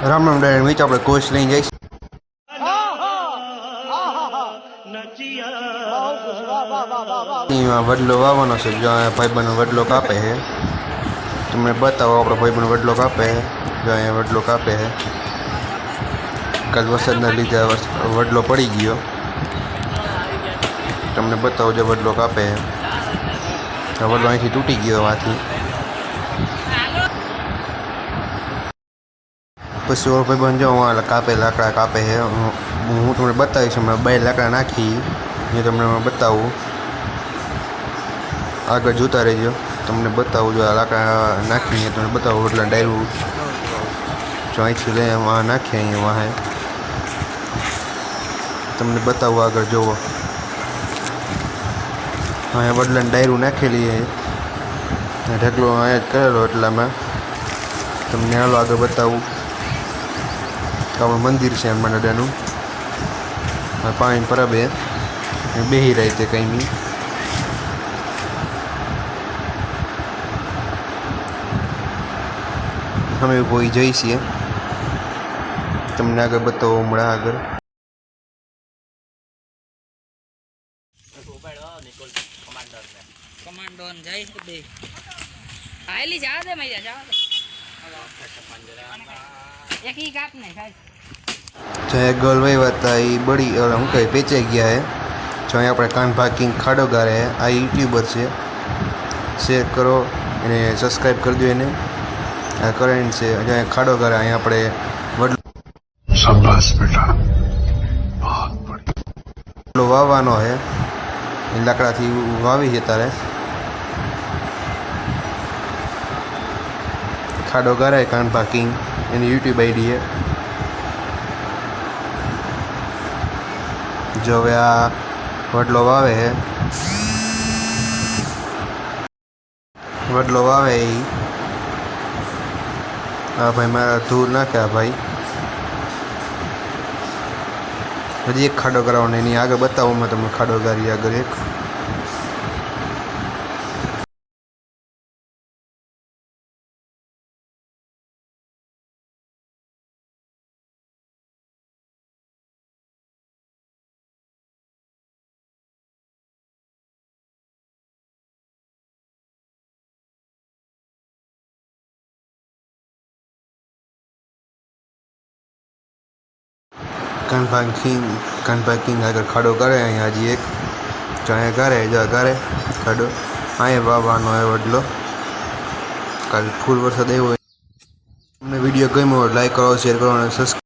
Ram Ram direct witch આપણે coach લઈને જઈશ. વડલો વાવવાનો છે. જો અહીંયા ભાઈબંધનો વડલો કાપે છે. તમને બતાવો આપણો ભાઈબંધનો વડલો કાપે છે. જો અહીંયા વડલો કાપે છે. કાલ વરસાદના લીધે વડલો પડી ગયો. તમને બતાવો જો વડલો કાપે છે. વડલો અહીંથી તૂટી ગયો આથી. પછી ઓર ભાઈબંધ જો કાપે લાકડા કાપે છે. હું તમને બતાવીશ. હમણાં 2 લાકડા નાખી એ તમને બતાવું. આગળ જોતા રહેજો. તમને બતાવું જો આ લાકડા નાખીને તમને બતાવું. એટલે ડાયરું જો અહીંથી લઈ વાં નાખીએ અહીંયા વાહે તમને બતાવું. આગળ જોવો અહીંયા વડલાને ડાયરું નાખેલી ઢગલો અહીંયા જ કરેલો. એટલામાં તમને હાલો આગળ બતાવું. આપણું મંદિર છે હનુમાન દાદાનું. પાણી પરબે બેહી રહી તે કંઈ નહીં. અમે કોઈ જઈ છીએ. તમને આગળ બતાવો હમણાં આગળ. કમાન્ડો જાય છે બે આયલી જા દે મૈયા જા દે એક ઈ કાપ ને ખાય. જય ગોલ વહીવટ હતા એ બળી શું કહે પેચાઈ ગયા હે. જો અહીં આપણે કાનભા કિંગ ખાડો ગારે હે. આ યુટ્યુબર છે. શેર કરો એને સબસ્ક્રાઈબ કરી દો એને. આ કરંટ છે. અહીંયા ખાડો ગારે અહીંયા આપણે વડલો શાબાશ બેટા વડલો વાવવાનો હે. એ લાકડાથી વાવી છે તારે. ખાડો ગારે કાનભા કિંગ એની યુટ્યુબ આઈડી છે. જો હવે આ વડલો વાવે છે. વડલો વાવે એ હા ભાઈ મારા ધૂળ નાખ્યા ભાઈ. હજી એક ખાડો કરાવવાનો એની આગળ બતાવું મેં તમને. ખાડો ગારી આગળ એક કાનભા કિંગ આગળ ખાડો કરે. અહીંયા હજી એક જો અહીંયા ગારે જો ગારે ખાડો અહીંયા વાવવાનો હોય વડલો. કાલે ફૂલ વરસાદ આવ્યો હોય. તમને વિડીયો ગમ્યો હોય લાઈક કરો, શેર કરો અને સબસ્ક્રાઈબ